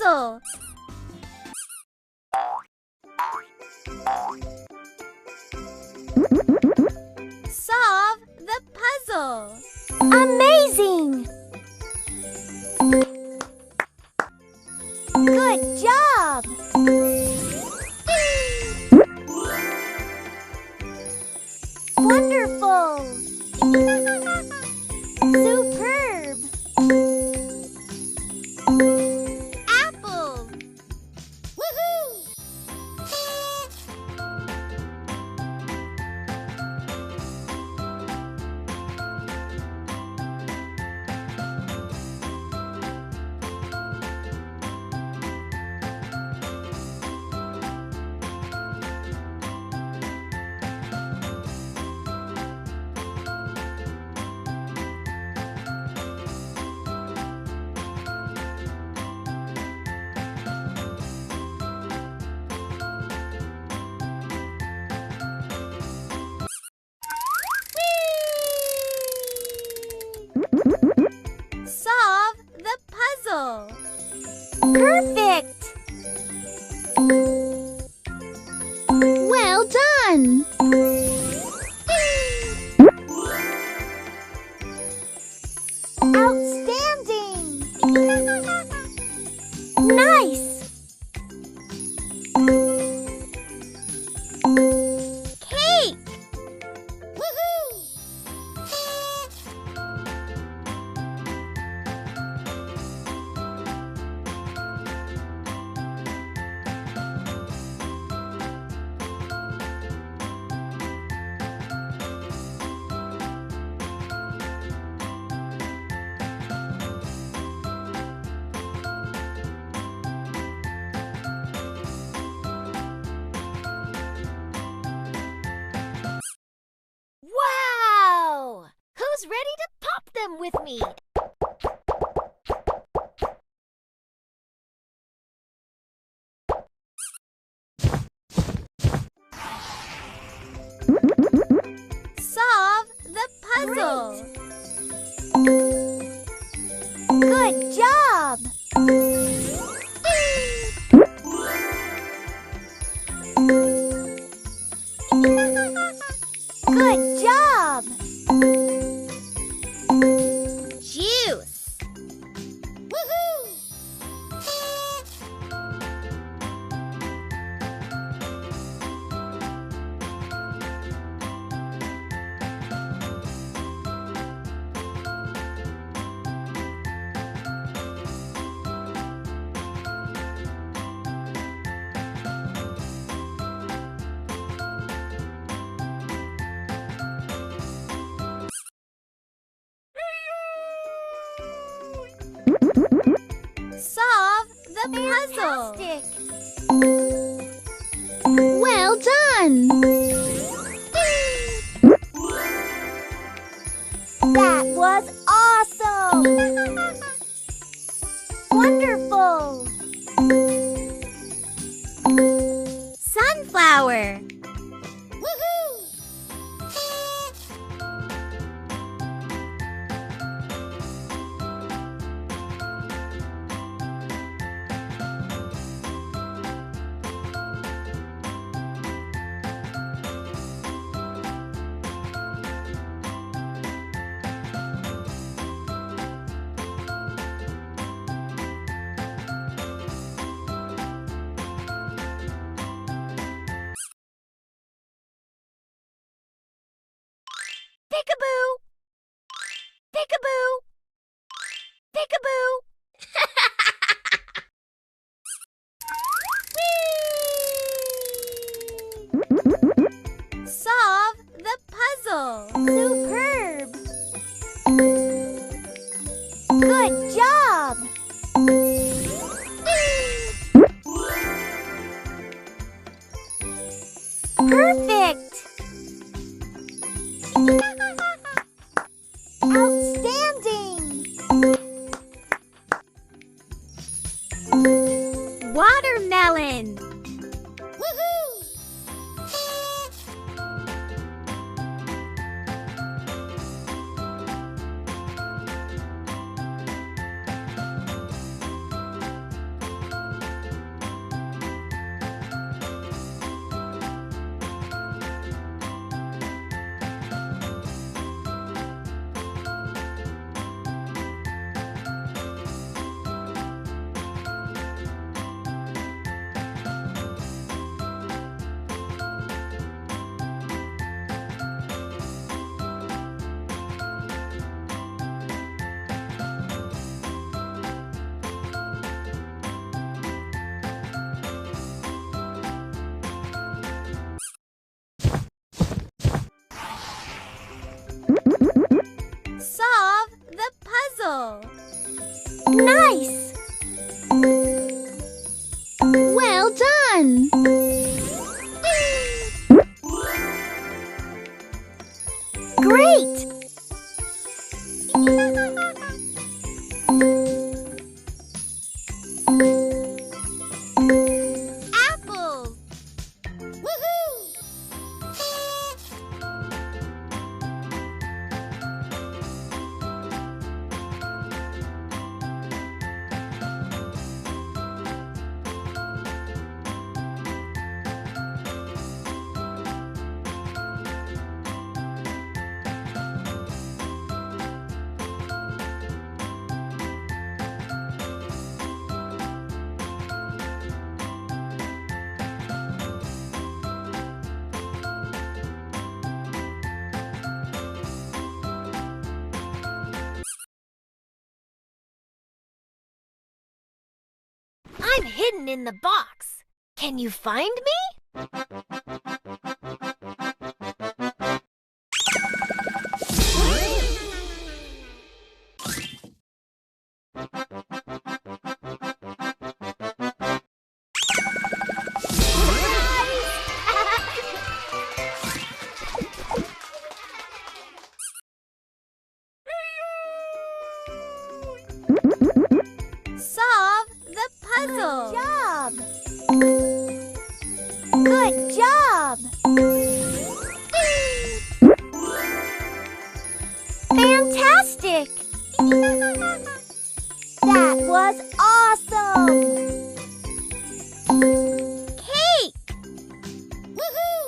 puzzle. Solve the puzzle. Amazing! Good job! Wonderful! Superb! Apple! Woohoo! Solve the puzzle. Perfect! Well done! Outstanding! Nice! Cake! Woohoo! Wow! Who's ready to pop them with me? Solve the puzzle. Good job! Good job! Juice! Woohoo! Solve the puzzle. Well done. That was awesome. Wonderful. Sunflower. Woohoo! Peekaboo! Peekaboo! Peekaboo! Solve the puzzle. Superb! Good job! Perfect! Outstanding! puzzle. Nice! Well done! Great! Apples! Woohoo! I'm hidden in the box. Can you find me? Solve the puzzle. Good job. Fantastic. That was awesome. Cake. Woohoo!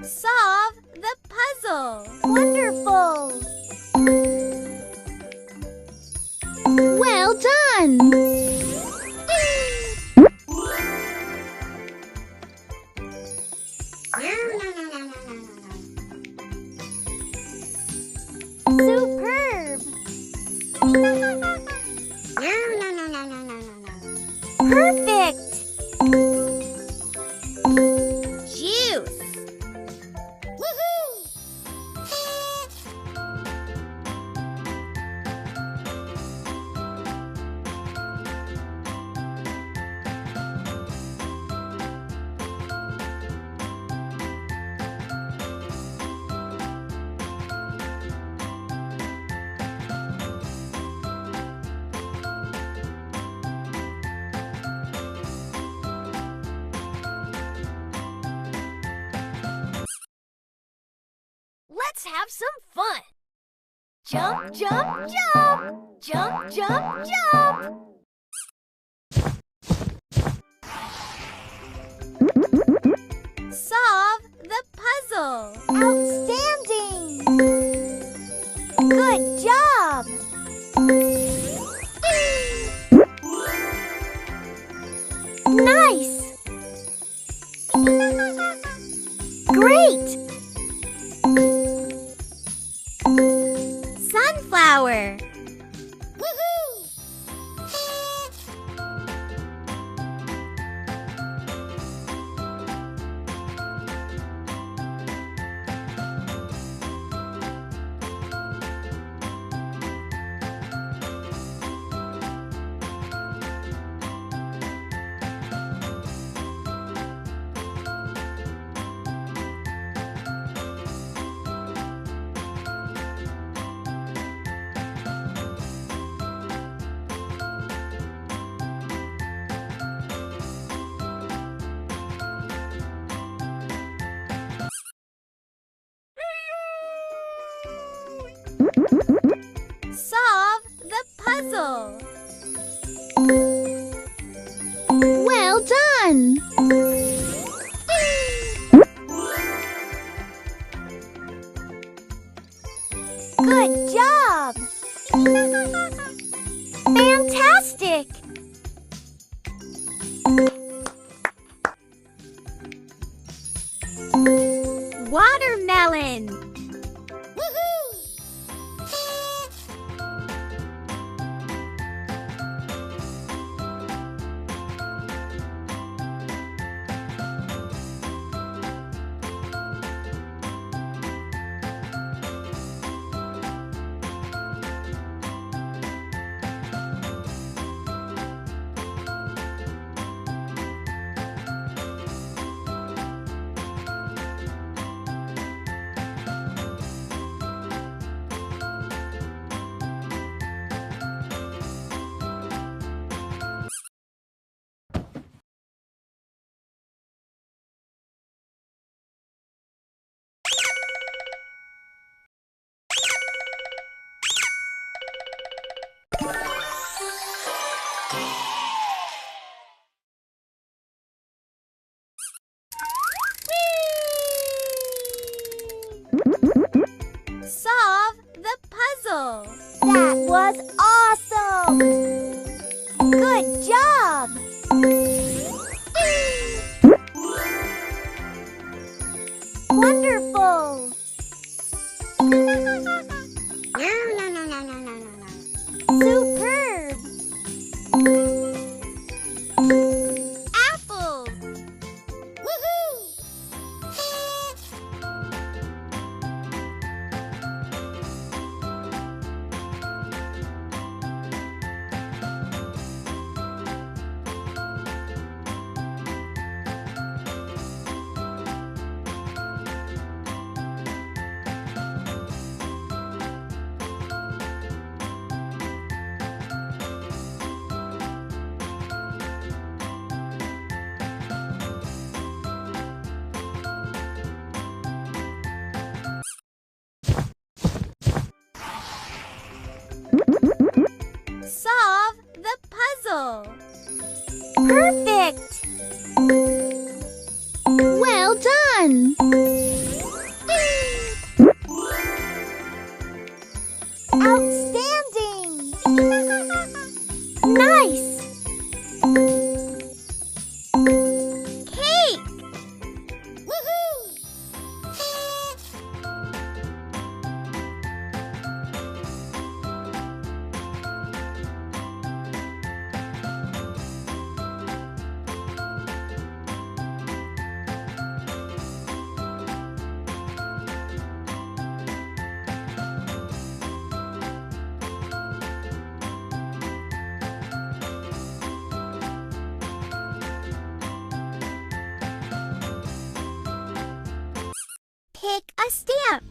Solve the puzzle. Wonderful. Well done. Superb. Perfect. Juice. Woohoo! Let's have some fun. Jump, jump, jump. Jump, jump, jump. Solve the puzzle. Outstanding. Good job. Nice. Great. Sunflower. Woohoo! Solve the puzzle. Well done! Good job! Fantastic! Watermelon! Solve the puzzle! That was awesome! Good job! Wonderful! Superb! Apples! Woohoo! Solve the puzzle! Perfect! Well done! Outstanding! Nice! Cake! Woohoo! Pick a stamp.